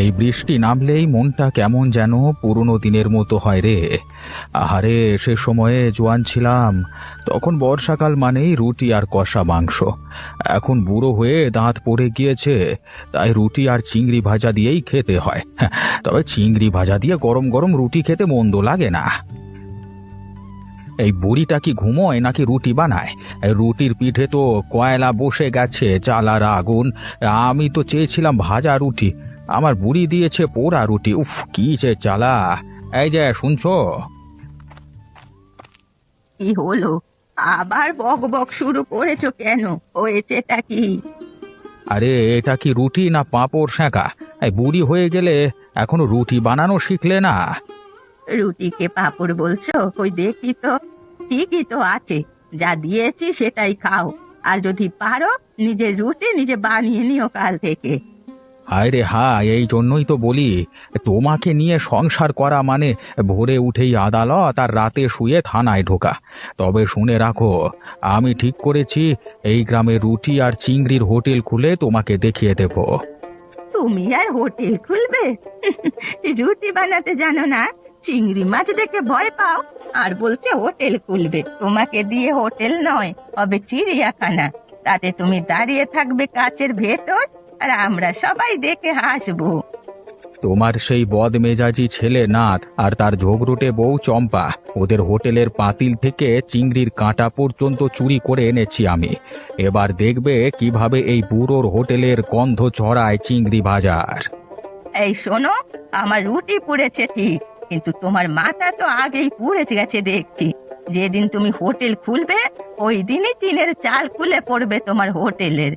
এই বৃষ্টি নামলেই মনটা কেমন যেন পুরনো দিনের মতো হয় রে। আহারে, সে সময়ে জোয়ান ছিলাম, তখন বর্ষাকাল মানেই রুটি আর কষা মাংস। এখন বুড়ো হয়ে দাঁত পড়ে গিয়েছে, তাই রুটি আর চিংড়ি ভাজা দিয়েই খেতে হয়। হ্যাঁ, তবে চিংড়ি ভাজা দিয়ে গরম গরম রুটি খেতে মন্দ লাগে না। এই বুড়িটা কি ঘুমোয় নাকি রুটি বানায়? এই রুটির পিঠে তো কয়লা বসে গেছে, জ্বালার আগুন। আমি তো চেয়েছিলাম ভাজা রুটি, আমার বুড়ি দিয়েছে পোড়া রুটি। উফ, কি যে জ্বালা! এই যে শুনছো? কি হলো? আবার বক বক শুরু করেছো কেন? হয়েছেটা কি? আরে, এটা কি রুটি না পাঁপড় সেঁকা? এই বুড়ি হয়ে গেলে এখনো রুটি বানানো শিখলে না? রুটিকে পাঁপড় বলছো? ওই দেখি তো। ঠিকই তো আছে, যা দিয়েছি সেটাই খাও। আর যদি পারো নিজের রুটি নিজে বানিয়ে নিও কাল থেকে। হায় রে হায়, এই জন্যই তো বলি, তোমাকে নিয়ে সংসার করা মানে ভোরে উঠেই আদালত আর রাতে শুয়ে থানায় ঢোকা। তবে শুনে রাখো, আমি ঠিক করেছি এই গ্রামে রুটি আর চিংড়ির হোটেল খুলে তোমাকে দেখিয়ে দেব। তুমি আর হোটেল খুলবে? রুটি বানাতে জানো না, চিংড়ি মাছ দেখে ভয় পাও, আর বলছে হোটেল খুলবে। তোমাকে দিয়ে হোটেল নয়, হবে চিড়িয়াখানা। তাতে তুমি দাঁড়িয়ে থাকবে কাচের ভেতর, আর আমরা সবাই দেখে হাসবো। তোমার সেই বদমেজাজি ছেলে নাথ আর তার ঝগড়ুটে বউ চম্পা, ওদের হোটেলের পাতিল থেকে চিংড়ির কাঁটা পর্যন্ত চুরি করে এনেছি আমি। এবার দেখবে কিভাবে এই বুড়োর হোটেলের গন্ধ ছড়ায় চিংড়ি ভাজার। এই শোনো, আমার রুটি পুড়েছে ঠিক, কিন্তু তোমার মাথা তো আগেই পুড়ে গেছে দেখছি। যেদিন তুমি হোটেল খুলবে ওই দিনই টিনের চাল খুলে পড়বে তোমার হোটেলের।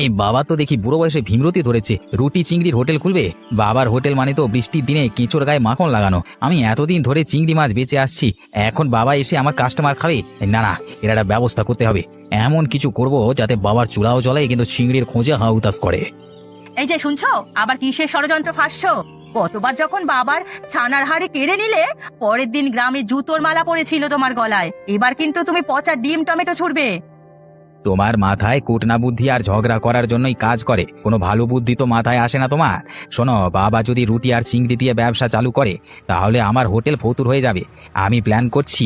এই বাবা তো দেখি বুড়ো বয়সে ভীমরতি ধরেছে, রুটি চিংড়ির হোটেল খুলবে। বাবার হোটেল মানে তো বৃষ্টির দিনে কেঁচোর গায়ে মাখন লাগানো। আমি এতদিন ধরে চিংড়ি মাছ বেচে আসছি, এখন বাবা এসে আমার কাস্টমার খাবে? না না, এর একটা ব্যবস্থা করতে হবে। এমন কিছু করব যাতে বাবার চুলাও জ্বলে কিন্তু চিংড়ির খোঁজে হাউতাস করে। এই যে শুনছো, আবার কিসের ষড়যন্ত্র ফাঁসছো? গতবার যখন বাবার ছানার হাড়ি কেড়ে নিলে, পরের দিন গ্রামে জুতোর মালা পড়েছিল তোমার গলায়। এবার কিন্তু তুমি পচা ডিম টমেটো ছুড়বে। তোমার মাথায় কুটনা বুদ্ধি আর ঝগড়া করার জন্যই কাজ করে, কোনো ভালো বুদ্ধি তো মাথায় আসে না তোমার। শোনো, বাবা যদি রুটি আর চিংড়ি দিয়ে ব্যবসা চালু করে তাহলে আমার হোটেল ফতুর হয়ে যাবে। আমি প্ল্যান করছি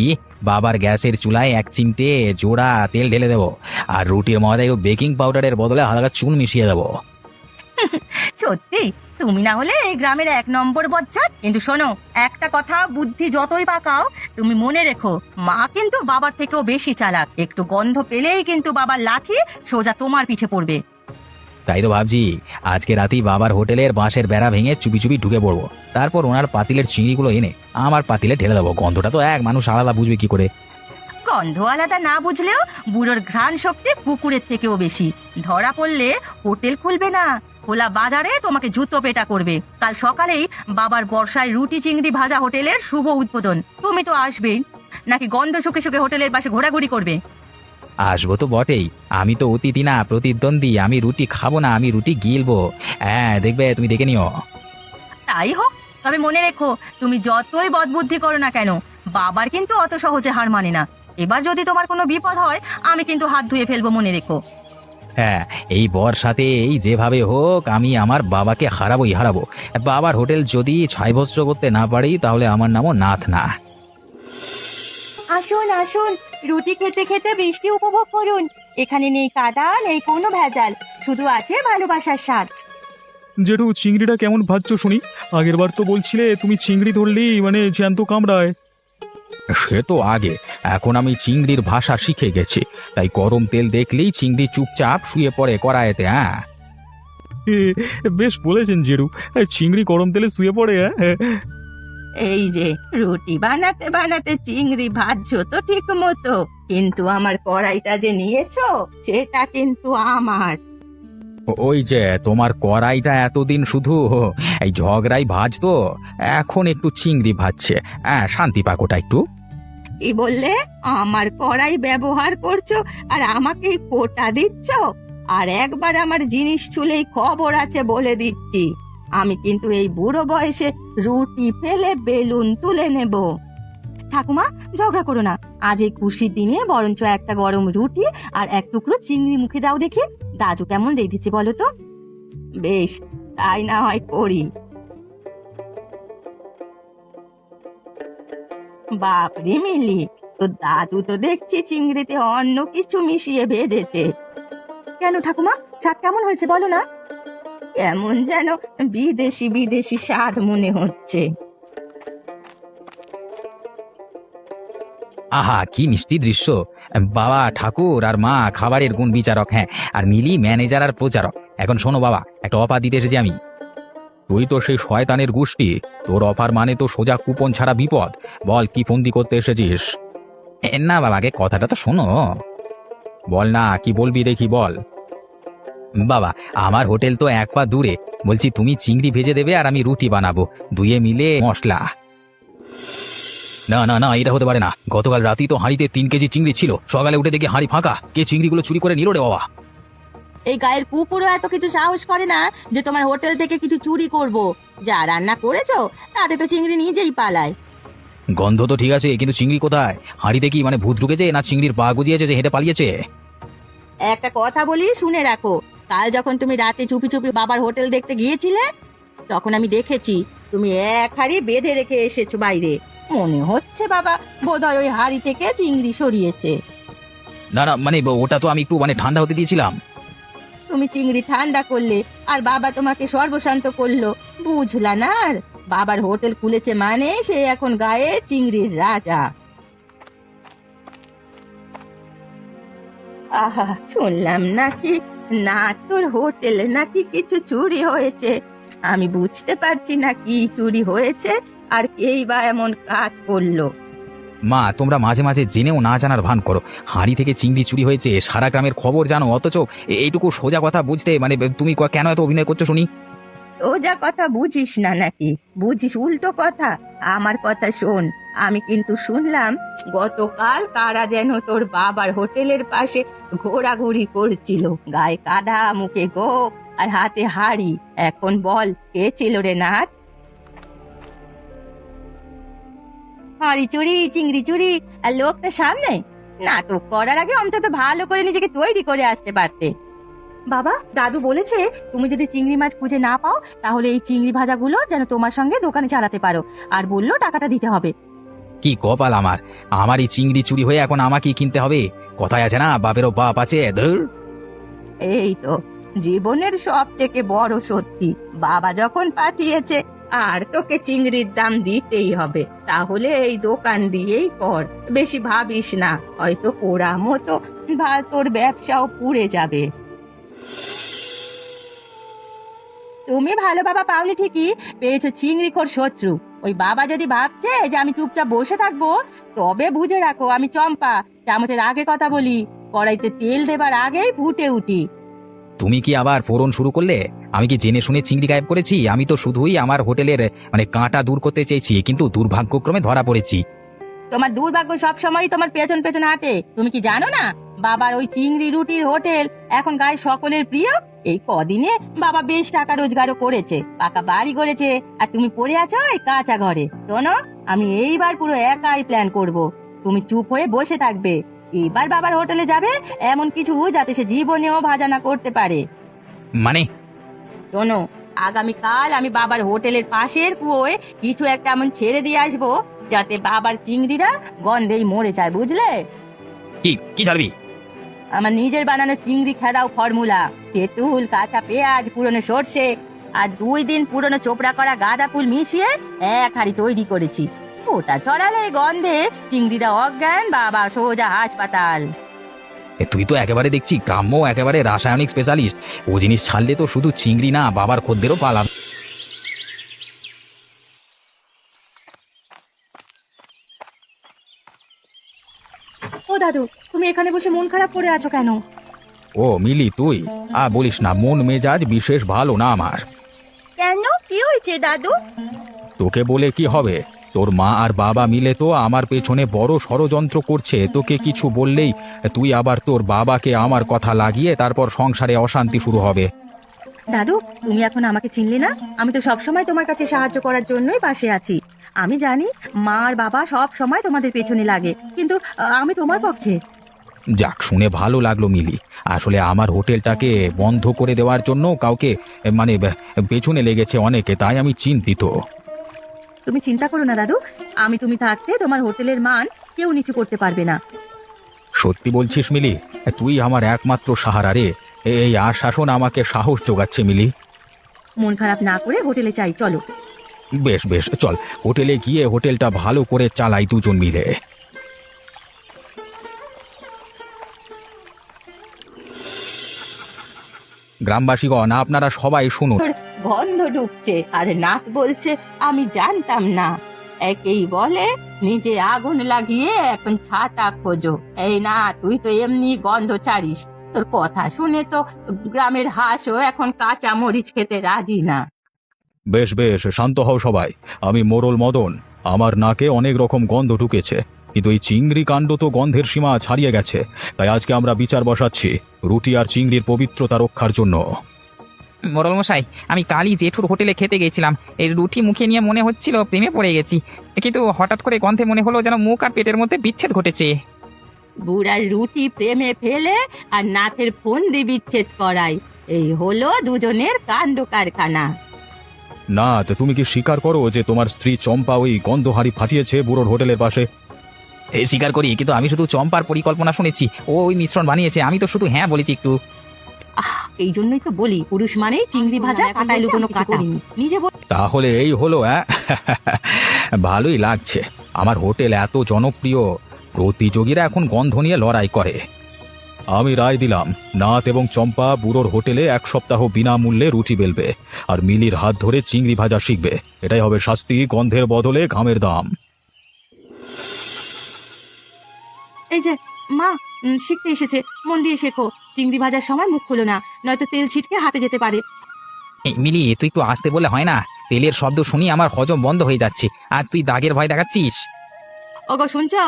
বাবার গ্যাসের চুলায় 1 চিমটে জোড়া তেল ঢেলে দেবো, আর রুটির ময়দায় বেকিং পাউডারের বদলে হালকা চুন মিশিয়ে দেবো। সত্যি তুমি না হলে এই গ্রামের 1 নম্বর বজ্জাত। কিন্তু শোনো, একটা কথা, বুদ্ধি যতই পাকাও, তুমি মনে রেখো, মা কিন্তু বাবার থেকেও বেশি চালাক। একটু গন্ধ পেলেই কিন্তু বাবার লাঠি সোজা তোমার পিঠে পড়বে। তাই তো ভাবছি আজকে রাতেই বাবার হোটেলের বাঁশের বেড়া ভেঙে চুপি চুপি ঢুকে পড়বো, তারপর ওনার পাতিলের চিংড়িগুলো এনে আমার পাতিলে ঢেলে দেবো। গন্ধটা তো এক মানুষ আলাদা বুঝবে কি করে? গন্ধ আলাদা না বুঝলেও বুড়োর ঘ্রাণ শক্তি কুকুরের থেকেও বেশি। ধরা পড়লে হোটেল খুলবে না, খোলা বাজারে তোমাকে জুতো পেটা করবে। কাল সকালেই বাবার বর্ষায় রুটি চিংড়ি ভাজা হোটেলের শুভ উদ্বোধন। তুমি তো আসবেই, নাকি গন্ধ শুকে শুকে হোটেলের পাশে ঘোরাঘুরি করবে? আসবো তো বটেই, আমি তো অতিথি না প্রতিদ্বন্দ্বী। আমি রুটি খাবো না, আমি রুটি গিলবো। হ্যাঁ, দেখবে, তুমি দেখে নিও। তাই হোক, তবে মনে রেখো, তুমি যতই বদবুদ্ধি করো না কেন, বাবার কিন্তু অত সহজে হার মানে না। এবার যদি তোমার কোনো বিপদ হয়, আমি কিন্তু হাত ধুয়ে ফেলবো, মনে রেখো। হ্যাঁ, এই বর্ষাতে এই যেভাবে হোক আমি আমার বাবাকে হারাবোই হারাবো। বাবার হোটেল যদি ছাইভস্ম করতে না পারি তাহলে আমার নামও নাথ না। আসুন আসুন, রুটি খেতে খেতে বৃষ্টি উপভোগ করুন। এখানে নেই কাদা, নেই কোনো ভেজাল, শুধু আছে ভালোবাসার স্বাদ। জেঠু, চিংড়িটা কেমন ভাজছো শুনি? আগেরবার তো বলছিলে তুমি চিংড়ি ধরলি মানে জ্যান্ত কামড়ায়। সে তো আগে, এখন আমি চিংড়ির ভাষা শিখে গেছি, তাই গরম তেল দেখলেই চিংড়ি চুপচাপ শুয়ে পড়ে কড়াইতে। হ্যাঁ, বেশ বলেছেন জেঠু, চিংড়ি গরম তেলে শুয়ে পড়ে। হ্যাঁ, এই যে রুটি বানাতে বানাতে চিংড়ি ভাজছো তো ঠিক মতো, কিন্তু আমার কড়াইটা যে নিয়েছো সেটা কিন্তু আমার। ওই যে তোমার কড়াইটা এতদিন শুধু এই ঝগড়াই ভাজতো, এখন একটু চিংড়ি ভাজছে। হ্যাঁ, শান্তি পাকোটা একটু। কি বললে? আমার কড়াই ব্যবহার করছো আর আমাকেই কোটা দিচ্ছ? আর একবার আমার জিনিস ছুলেই খবর আছে বলে দিচ্ছি। আমি কিন্তু এই বুড়ো বয়সে রুটি ফেলে বেলুন তুলে নেব। ঠাকুমা, ঝগড়া করো না। আজ এই খুশির দিনে বরঞ্চ একটা গরম রুটি আর এক টুকরো চিংড়ি মুখে দাও দেখি। দাদু কেমন রেঁধেছে বলো তো? বেশ, তাই না হয় করি। বাপরে মিলি, তো দাদু তো দেখছি চিংড়িতে অন্য কিছু মিশিয়ে ভেজেছে। কেন ঠাকুমা, স্বাদ কেমন হয়েছে বলো না? কেমন যেন বিদেশি বিদেশি স্বাদ মনে হচ্ছে। আহা, কি মিষ্টি দৃশ্য! বাবা ঠাকুর আর মা খাবারের গুণ বিচারক, হ্যাঁ, আর মিলি ম্যানেজার আর প্রচারক। এখন শোনো বাবা, একটা অফার দিতে এসেছি আমি। তুই তো সেই শয়তানের গোষ্ঠী, তোর অফার মানে তো সোজা কুপন ছাড়া বিপদ। বল, কি ফন্দি করতে এসেছিস? না বাবা, আগে কথাটা তো শোনো। বল না, কি বলবি দেখি বল। বাবা, আমার হোটেল তো এক পা দূরে। বলছি তুমি চিংড়ি ভেজে দেবে আর আমি রুটি বানাবো, দুয়ে মিলে মশলা। না না না, এটা হতে পারে না। গতকাল রাতেই তো হাঁড়িতে 3 কেজি চিংড়ি ছিল, সকালে উঠে দেখি হাঁড়ি ফাঁকা। কে চিংড়িগুলো চুরি করে নিল রে বাবা? এই গায়ের কুকুরও এত কিছু সাহস করে না যে তোমার হোটেল থেকে কিছু চুরি করব। যা রান্না করেছো তাতে তো চিংড়ি নিজেই পালায়। গন্ধ তো ঠিক আছে, কিন্তু চিংড়ি কোথায়? হাঁড়িতে কি মানে ভূত ঢুকেছে, না চিংড়ির পা গুজিয়েছে যে হেঁটে পালিয়েছে? একটা কথা বলি, শুনে রাখো। কাল যখন তুমি রাতে চুপি চুপি বাবার হোটেল দেখতে গিয়েছিলে, তখন আমি দেখেছি তুমি এক হাঁড়ি বেঁধে রেখে এসেছো বাইরে। মনে হচ্ছে বাবা বোধহয় ওই হাঁড়ি থেকে চিংড়ি সরিয়েছে। না না, মানে ওটা তো আমি একটু মানে ঠান্ডা হতে দিয়েছিলাম। তুমি চিংড়ি ঠান্ডা করলে আর বাবা তোমাকে সর্বশান্ত করলো, বুঝলা না? আর বাবার হোটেল খুলেছে মানে সে এখন গায়ে চিংড়ির রাজা। আহা, শুনলাম নাকি না তোর হোটেলে নাকি কিছু চুরি হয়েছে। আমি বুঝতে পারছি না কি চুরি হয়েছে আর কেই বা এমন কাজ করলো। মা, তোমরা মাঝে মাঝে জেনেও না জানার ভান করো। হাঁড়ি থেকে চিংড়ি চুরি হয়েছে, সারা গ্রামের খবর জানো, অথচ এইটুকু সোজা কথা বুঝতে মানে তুমি কেন এত অভিনয় করছো শুনি? ও যা কথা বুঝিস না নাকি? বুঝিস উল্টো কথা। আমার কথা শোন। আমি কিন্তু শুনলাম গতকাল কারা যেন তোর বাবার হোটেলের পাশে ঘোরাঘুরি করছিল, গায়ে কাদা, মুখে গোপ আর হাতে হাড়ি। এখন বল, কে ছিল রে নাথ? হাঁড়ি চুরি, চিংড়ি চুরি আর লোকটা সামনে? নাটক করার আগে অন্তত ভালো করে নিজেকে তৈরি করে আসতে পারতে। বাবা, দাদু বলেছে তুমি যদি চিংড়ি মাছ খুঁজে না পাও তাহলে এই চিংড়ি ভাজাগুলো যেন তোমার সঙ্গে দোকানে চালাতে পারো, আর বললো টাকাটা দিতে হবে। কি কপাল আমার! আমার এই চিংড়ি চুরি হয়ে এখন আমাকেই কিনতে হবে। কথায় আছে না, বাপেরও বাপ আছে। ধুর। এই তো জীবনের সব থেকে বড় সত্যি, বাবা যখন পাঠিয়েছে আর তোকে চিংড়ির দাম দিতেই হবে। তাহলে এই দোকান দিয়েই কর, বেশি ভাবিস না, হয়তো পোড়া মতো তোর ব্যবসাও পুড়ে যাবে। তুমি ভালো বাবা পাওনি ঠিকই, পেয়েছো চিংড়িখোর শত্রু। ওই বাবা যদি ভাবছে যে আমি চুপচাপ বসে থাকবো, তবে বুঝে রাখো আমি চম্পা, চামচের আগে কথা বলি, কড়াইতে তেল দেবার আগেই ফুটে উঠি। তুমি কি আবার ফোড়ন শুরু করলে? আমি কি জেনে শুনে চিংড়ি গায়েব করেছি? আমি তো শুধুই আমার হোটেলের মানে কাঁটা দূর করতে চেয়েছি, কিন্তু দুর্ভাগ্যক্রমে ধরা পড়েছি। তোমার দুর্ভাগ্য সব সময় তোমার পেছন পেছন হাঁটে। তুমি কি জানো না বাবার ওই চিংড়ি রুটির হোটেল এখন গায়ে সকলের প্রিয়? এই কদিনে বাবা বেশ টাকা রোজগারও করেছে, পাকা বাড়ি গড়েছে, আর তুমি পড়ে আছো এই কাঁচা ঘরে। শোনো, আমি এইবার পুরো একাই প্ল্যান করব। তুমি চুপ হয়ে বসে থাকবে। এবার বাবার হোটেলে যাবে এমন কিছু যাতে সে জীবনেও ভাজা না করতে পারে। মানে? শোনো, আগামীকাল আমি বাবার হোটেলের পাশের কুয়োয় কিছু একটা এমন ছেড়ে দিয়ে আসবো যাতে বাবার চিংড়িরা গন্ধেই মরে যায়, বুঝলে? কি কি ছাড়বি? আমার নিজের বানানো চিংড়ি খেদাও ফর্মুলা, তেঁতুল, কাঁচা পেঁয়াজ, পুরনো সর্ষে আর 2 দিন পুরনো চোপড়া করা গাঁদা ফুল মিশিয়ে এক হাঁড়ি তৈরি করেছি। ওটা ছড়ালে গন্ধে চিংড়িরা অজ্ঞান, বাবা সোজা হাসপাতাল। তুই তো একেবারে দেখছি গ্রাম্য একেবারে রাসায়নিক স্পেশালিস্ট। ও জিনিস ছাড়লে তো শুধু চিংড়ি না, বাবার খদ্দেরও পালাম। ও দাদু, তুমি এখানে বসে মন খারাপ করে আছো কেন? ও মিলি, তুই বলিস না, মন মেজাজ বিশেষ ভালো না আমার। কেন, কি হয়েছে দাদু? তোকে বলে কি হবে? তোর মা আর বাবা মিলে তো আমার পেছনে বড় ষড়যন্ত্র করছে। তোকে কিছু বললেই তুই আবার তোর বাবাকে আমার কথা লাগিয়ে তারপর সংসারে অশান্তি শুরু হবে। দাদু, তুমি এখন আমাকে চিনলে না? আমি তো সবসময় তোমার কাছে সাহায্য করার জন্যই পাশে আছি। আমি জানি মা আর বাবা সব সময় তোমাদের পেছনে লাগে, কিন্তু আমি তোমার পক্ষে। যাক, শুনে ভালো লাগলো মিলি। আসলে আমার হোটেলটাকে বন্ধ করে দেওয়ার জন্য কাউকে মানে পেছনে লেগেছে অনেকে, তাই আমি চিন্তিত। তুমি চিন্তা করো না দাদু, তুমি থাকতে তোমার হোটেলের মান কেউ নিচু করতে পারবে না। সত্যি বলছিস মিলি? তুই আমার একমাত্র সাহারা রে। এই আশ্বাসন আমাকে সাহস যোগাচ্ছে মিলি। মন খারাপ না করে হোটেলে চাই, চলো। বেশ বেশ, চল হোটেলে গিয়ে হোটেলটা ভালো করে চালাই দুজন মিলে। গ্রামবাসীগণ, আপনারা সবাই শুনুন। গন্ধ ঢুকছে আর নাক বলছে আমি জানতাম না। একেই বলে নিজে আগুন লাগিয়ে এখন ছাতা খোঁজো। এই না, তুই তো এমনি গন্ধ ছাড়িস। তোর কথা শুনে তো গ্রামের হাঁসও এখন কাঁচা মরিচ খেতে রাজি না। বেশ বেশ, শান্ত হও সবাই। আমি মোড়ল মদন। আমার নাকে অনেক রকম গন্ধ ঢুকেছে, কিন্তু এই চিংড়ি কাণ্ড তো গন্ধের সীমা ছাড়িয়ে গেছে। তাই আজকে আমরা বিচার বসাচ্ছি রুটি আর চিংড়ির পবিত্রতা রক্ষার জন্য। মোড়ল মশাই, আমি কালই জেঠুর হোটেলে খেতে গেছিলাম। এই রুটি মুখে নিয়ে মনে হচ্ছিল প্রেমে পড়ে গেছি, কিন্তু হঠাৎ করে গন্ধে মনে হলো যেন মুখ আর পেটের মধ্যে বিচ্ছেদ ঘটেছে। বুড়ার রুটি প্রেমে ফেলে আর নাথের ফন্দি বিচ্ছেদ করায়, এই হলো দুজনের কাণ্ড কারখানা। না, তো তুমি কি স্বীকার করো যে তোমার স্ত্রী চম্পা ওই গন্ধহারি ফাটিয়েছে বুড়োর হোটেলের পাশে? স্বীকার করি, কিন্তু আমি শুধু চম্পার পরিকল্পনা শুনেছি, ও ওই মিশ্রণ বানিয়েছে। আমি তো শুধু হ্যাঁ বলেছি একটু। এই জন্যই তো বলি, পুরুষ মানেই চিংড়ি ভাজা, কাটায় লুকোনো কাটা। নিজে তাহলে এই হলো? ভালোই লাগছে। আমার হোটেল এত জনপ্রিয়, প্রতিযোগীরা এখন গন্ধ নিয়ে লড়াই করে। আমি রায় দিলাম, নাথ এবং চম্পা বুড়োর হোটেলে 1 সপ্তাহ বিনামূল্যে রুটি বেলবে আর মিলির হাত ধরে চিংড়ি ভাজা শিখবে। এটাই হবে শাস্তি, গন্ধের বদলে ঘামের দাম। এই যে মা শিখতে এসেছে, মন দিয়ে শেখো। চিংড়ি ভাজার সময় মুখ খুলো না, নয়তো তেল ছিটকে হাতে যেতে পারে। এই মিলি, তুই একটু আসতে বলে হয় না? তেলের শব্দ শুনি আমার হজম বন্ধ হয়ে যাচ্ছে, আর তুই দাগের ভয় দেখাচ্ছিস। ওগো শুনছো,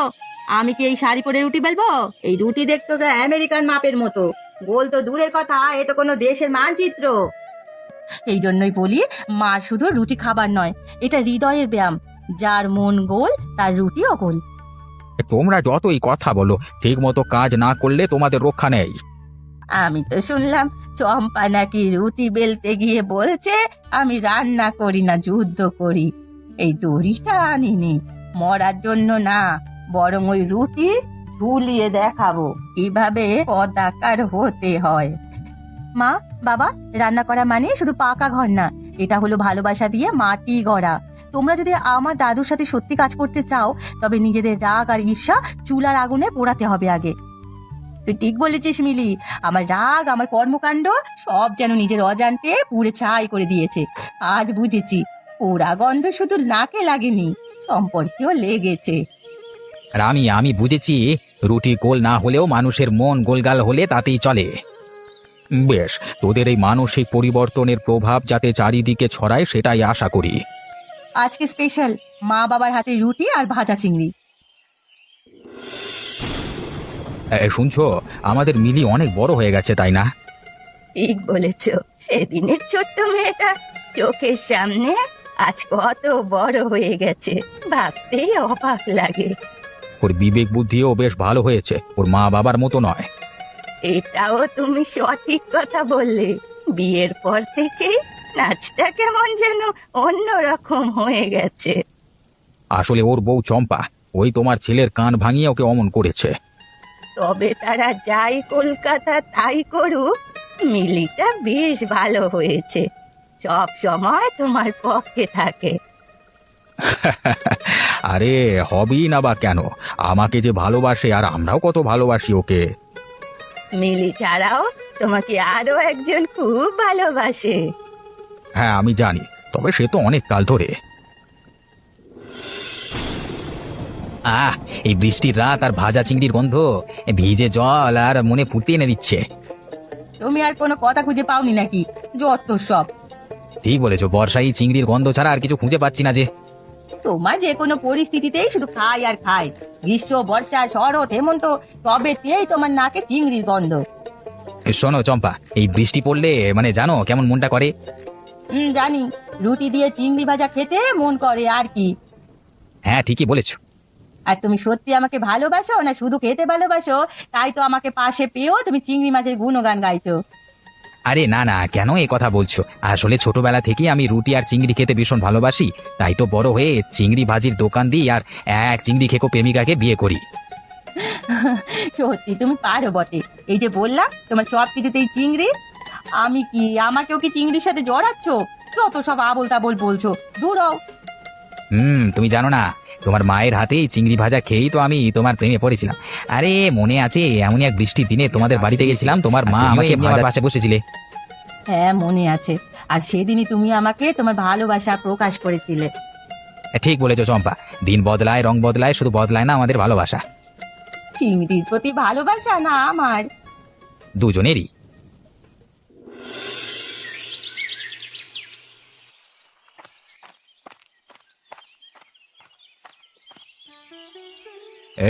আমি কি এই শাড়ি পরে রুটি বেলবো? এই রুটি দেখতো তো আমেরিকান মাপের মতো, গোল তো দূরের কথা, এ তো কোনো দেশের মানচিত্র। এই জন্যই বলি, মা শুধু রুটি খাবার নয়, এটা হৃদয়ের ব্যায়াম। যার মন গোল তার রুটিও গোল। তোমরা যতই কথা বলো, ঠিক মতো কাজ না করলে তোমাদের রক্ষা নেই। আমি তো শুনলাম চম্পা নাকি রুটি বেলতে গিয়ে বলছে আমি রান্না করি না, যুদ্ধ করি। এই দড়িটা আনিনি মরার জন্য না, বরং ওই রুটি ঝুলিয়ে দেখাবো কিভাবে পতাকার হতে হয়। মা বাবা, রান্না করা মানে শুধু পাকা ঘর না, এটা হলো ভালোবাসা দিয়ে মাটি গড়া। তোমরা যদি আমার দাদুর সাথে সত্যি কাজ করতে চাও, তবে নিজেদের রাগ আর ঈর্ষা চুলার আগুনে পোড়াতে হবে আগে। তুই ঠিক বলেছিস মিলি, আমার রাগ, আমার কর্মকাণ্ড সব যেন নিজের অজান্তে পুড়ে ছাই করে দিয়েছে। আজ বুঝেছি, পোড়া গন্ধ শুধু নাকে লাগেনি, সম্পর্কেও লেগেছে। আর আমি বুঝেছি, রুটি গোল না হলেও মানুষের মন গোলগাল হলে তাতেই চলে। বেশ, তোদের এই মানসিক পরিবর্তনের প্রভাব যাতে চারিদিকে ছড়ায় সেটাই আশা করি। আজকে স্পেশাল মা বাবার হাতে রুটি আর ভাজা চিংড়ি। শুনছো, আমাদের মিলি অনেক বড় হয়ে গেছে, তাই না? ঠিক বলেছ, সেদিনের ছোট্ট মেয়েটা চোখের সামনে আজ কত বড় হয়ে গেছে, ভাবতেই অবাক লাগে। ওর বিবেক বুদ্ধিও বেশ ভালো হয়েছে, ওর মা বাবার মতো নয়। এটাও তুমি সঠিক কথা বললে। বিয়ের পর থেকে নাচটা কেমন যেন অন্যরকম হয়ে গেছে। আসলে ওর বউ চম্পা ওই তোমার ছেলের কান ভাঙিয়ে ওকে অমন করেছে। তবে তারা যাই কলকাতা তাই করুক, মিলিটা বেশ ভালো হয়েছে, সব সময় তোমার পক্ষে থাকে। আরে হবেই না বা কেন, আমাকে যে ভালোবাসে আর আমরাও কত ভালোবাসি ওকে। মিলি ছাড়াও তোমাকে আরো একজন খুব ভালোবাসে। হ্যাঁ আমি জানি, তবে সে তো অনেক কাল ধরে। এই বৃষ্টির রাত আর ভাজা চিংড়ির গন্ধ ভিজে জল আর মনে ফুর্তি এনে দিচ্ছে। তুমি আর কোনো কথা খুঁজে পাওনি নাকি? যত সব। ঠিক বলেছো, বর্ষায় এই চিংড়ির গন্ধ ছাড়া আর কিছু খুঁজে পাচ্ছি না যে। তোমার যে কোনো পরিস্থিতিতেই শুধু খাই আর খাই, গ্রীষ্ম বর্ষা শরৎ হেমন্ত সবেতেই তোমার নাকে চিংড়ির গন্ধ। শোনো চম্পা, এই বৃষ্টি পড়লে মানে জানো কেমন মনটা করে? জানি, রুটি দিয়ে চিংড়ি ভাজা খেতে মন করে আর কি। হ্যাঁ, ঠিকই বলেছ। আর তুমি সত্যি আমাকে ভালোবাসো না শুধু খেতে ভালোবাসো? তাই তো আমাকে পাশে পেয়েও তুমি চিংড়ি মাছের গুণগান গাইছো। আরে না না, কেন এ কথা বলছো? আসলে ছোটবেলা থেকেই আমি রুটি আর চিংড়ি খেতে ভীষণ ভালোবাসি, তাই তো বড় হয়ে চিংড়ি ভাজির দোকান দিই আর এক চিংড়ি খেকো প্রেমিকাকে বিয়ে করি। সত্যি তুমি পারো বটে। এই যে বললাম তোমার সব কিছুতেই চিংড়ি, আমি কি আমাকেও কি চিংড়ির সাথে জড়াচ্ছ? যত সব আবোল তাবোল বলছো, দূর হও। তুমি জানো না, তোমার মায়ের হাতেই চিংড়ি ভাজা খেয়েই তো আমি তোমার প্রেমে পড়েছিলাম। আরে মনে আছে, এমনই এক বৃষ্টির দিনে তোমাদের বাড়িতে গেছিলাম, তোমার মা আমাকে এমনি আমার পাশে বসেছিলে। হ্যাঁ মনে আছে, আর সেদিনই তুমি আমাকে তোমার ভালোবাসা প্রকাশ করেছিলে। ঠিক বলেছো চম্পা, দিন বদলায় রং বদলায়, শুধু বদলায় না আমাদের ভালোবাসা। চিংড়ির প্রতি ভালোবাসা না আমার? দুজনেরই।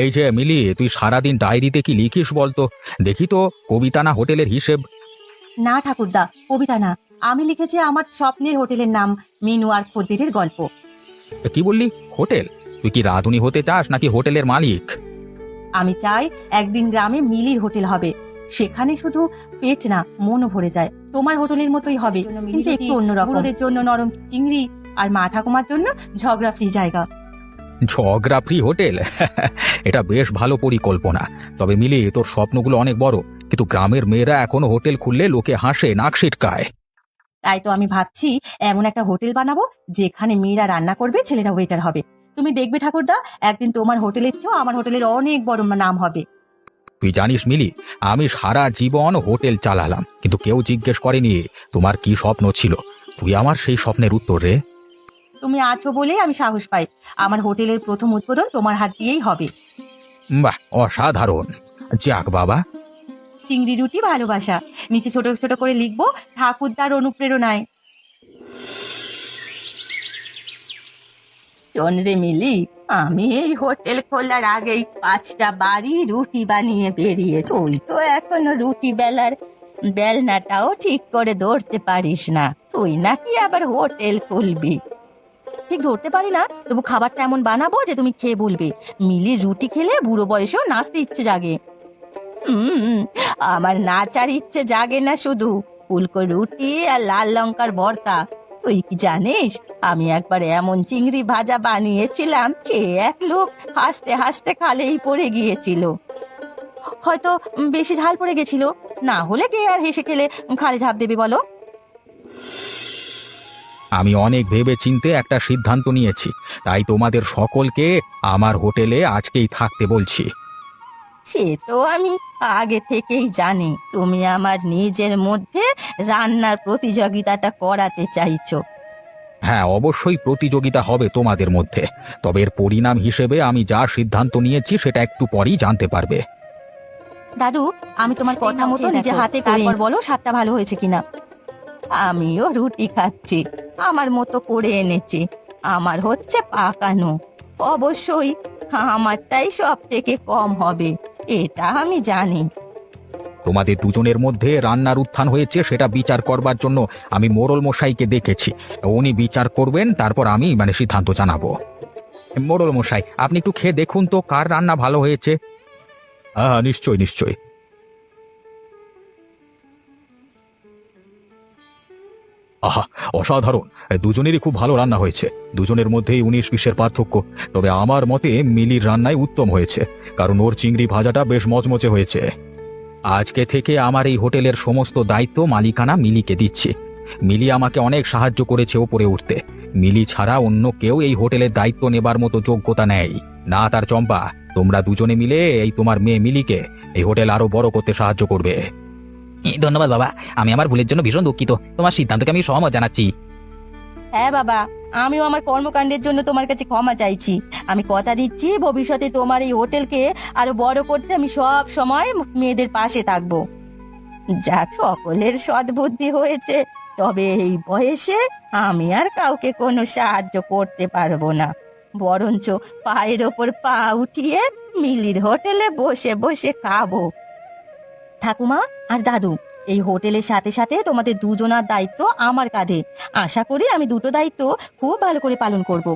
এই যে মিলি, তুই সারাদিন ডায়েরিতে কি লিখিস বলতো? দেখি তো, কবিতা না হোটেলের হিসেব? না ঠাকুরদা, কবিতা না, আমি লিখেছি আমার স্বপ্নের হোটেলের নাম, মেনু আর খদ্দেরের গল্প। কি বললি, হোটেল? তুই কি রাঁধুনি হতে চাস নাকি হোটেলের মালিক? আমি চাই একদিন গ্রামে মিলির হোটেল হবে, সেখানে শুধু পেট না মনও ভরে যায়। তোমার হোটেলের মতোই হবে, কিন্তু একটু অন্যরকম। বুড়োদের জন্য নরম চিংড়ি আর মা ঠাকুমার জন্য ঝগড়া ফ্রি জায়গা। ঝগড়া ফ্রি হোটেল? এটা বেশ ভালো পরিকল্পনা। তবে মিলি, তোর স্বপ্নগুলো অনেক বড়, কিন্তু গ্রামের মেয়েরা এখনো হোটেল খুললে লোকে হাসে, নাক সিটকায়। তাই তো আমি ভাবছি এমন একটা হোটেল বানাবো যেখানে মেয়েরা রান্না করবে, ছেলেরা ওয়েটার হবে। তুমি দেখবে ঠাকুরদা, একদিন তোমার হোটেলের চেয়েও আমার হোটেলের অনেক বড় নাম হবে। তুই জানিস মিলি, আমি সারা জীবন হোটেল চালালাম, কিন্তু কেউ জিজ্ঞেস করেনি তোমার কি স্বপ্ন ছিল। তুই আমার সেই স্বপ্নের উত্তর রে। তুমি আছো বলেই আমি সাহস পাই। আমার হোটেলের প্রথম উদ্বোধন তোমার হাত দিয়েই হবে। বাহ, অসাধারণ। যাক বাবা। চিংড়ি রুটি ভালোবাসা, নিচে ছোট ছোট করে লিখবো, ঠাকুরদার অনুপ্রেরণায়। শোন রে মিলি, আমি এই হোটেল খোলার আগেই 5টা বাড়ি রুটি বানিয়ে বেরিয়ে, তুই তো এখনো রুটি বেলার বেলনাটাও ঠিক করে ধরতে পারিস না, তুই নাকি আবার হোটেল খুলবি? ঠিক ধরতে পারি না, তবু খাবারটা এমন বানাবো যে তুমি খেয়ে বলবে মিলির রুটি খেলে বুড়ো বয়সেও নাচতে ইচ্ছে জাগে। আমার নাচার ইচ্ছে জাগে না শুধু, ফুলকো রুটি আর লাল লঙ্কার ভর্তা। তুই কি জানিস, আমি একবার এমন চিংড়ি ভাজা বানিয়েছিলাম, খেয়ে এক লোক হাসতে হাসতে খালেই পড়ে গিয়েছিল। হয়তো বেশি ঝাল পড়ে গেছিল, না হলে কে আর হেসে খেলে খালে ঝাঁপ দেবে বলো? আমি অনেক ভেবে চিন্তে একটা সিদ্ধান্ত নিয়েছি, তাই তোমাদের সকলকে আমার হোটেলে আজকেই থাকতে বলছি। সে তো আমি আগে থেকেই জানি, তুমি আমার নিজের মধ্যে রান্নার প্রতিযোগিতাটা করাতে চাইছো। হ্যাঁ, অবশ্যই প্রতিযোগিতা হবে তোমাদের মধ্যে, তবে এর পরিণাম হিসেবে আমি যা সিদ্ধান্ত নিয়েছি সেটা একটু পরেই জানতে পারবে। দাদু, আমি তোমার কথা মতো নিজে হাতে তারপর বলো স্বাদটা ভালো হয়েছে কিনা। আমিও রুটি খাচ্ছি, আমার মতো করে এনেছি, আমার হচ্ছে পাকানো। অবশ্যই আমারটাই সব থেকে কম হবে, এটা আমি জানি। তোমাদের দুজনের মধ্যে রান্নার উত্থান হয়েছে সেটা বিচার করবার জন্য আমি মোড়ল মশাইকে দেখেছি। উনি বিচার করবেন, তারপর আমি সিদ্ধান্ত জানাবো। মোড়ল মশাই, আপনি একটু খেয়ে দেখুন তো কার রান্না ভালো হয়েছে। হ্যাঁ, নিশ্চয়ই নিশ্চয়ই। আহা, অসাধারণ! দুজনেরই খুব ভালো রান্না হয়েছে। দুজনের মধ্যেই 19-20-এর পার্থক্য। তবে আমার মতে মিলির রান্নাই উত্তম হয়েছে, কারণ ওর চিংড়ি ভাজাটা বেশ মচমচে হয়েছে। আজকে থেকে আমার এই হোটেলের সমস্ত দায়িত্ব মালিকানা মিলিকে দিচ্ছি। মিলি আমাকে অনেক সাহায্য করেছে ওপরে উঠতে। মিলি ছাড়া অন্য কেউ এই হোটেলের দায়িত্ব নেবার মতো যোগ্যতা নেই। না তার চম্পা, তোমরা দুজনে মিলে এই তোমার মেয়ে মিলিকে এই হোটেল আরো বড় করতে সাহায্য করবে। ধন্যবাদ বাবা, আমি আমার ভুলের জন্য ভীষণ দুঃখিত। তোমার সিদ্ধান্তকে আমি সহমত জানাচ্ছি। হ্যাঁ বাবা, আমিও আমার কর্মকাণ্ডের জন্য তোমার কাছে ক্ষমা চাইছি। আমি কথা দিচ্ছি ভবিষ্যতে তোমার এই হোটেলকে আরো বড় করতে আমি সব সময় মেয়েদের পাশে থাকবো। যাক, সকলের সদ্বুদ্ধি হয়েছে, তবে এই বয়সে আমি আর কাউকে কোনো সাহায্য করতে পারবো না। বরঞ্চ পায়ের ওপর পা উঠিয়ে মিলির হোটেলে বসে বসে খাবো। ঠাকুমা আর দাদু, এই হোটেলের সাথে সাথে তোমাদের দুজনার দায়িত্ব আমার কাঁধে। আশা করি আমি দুটো দায়িত্ব খুব ভালো করে পালন করব।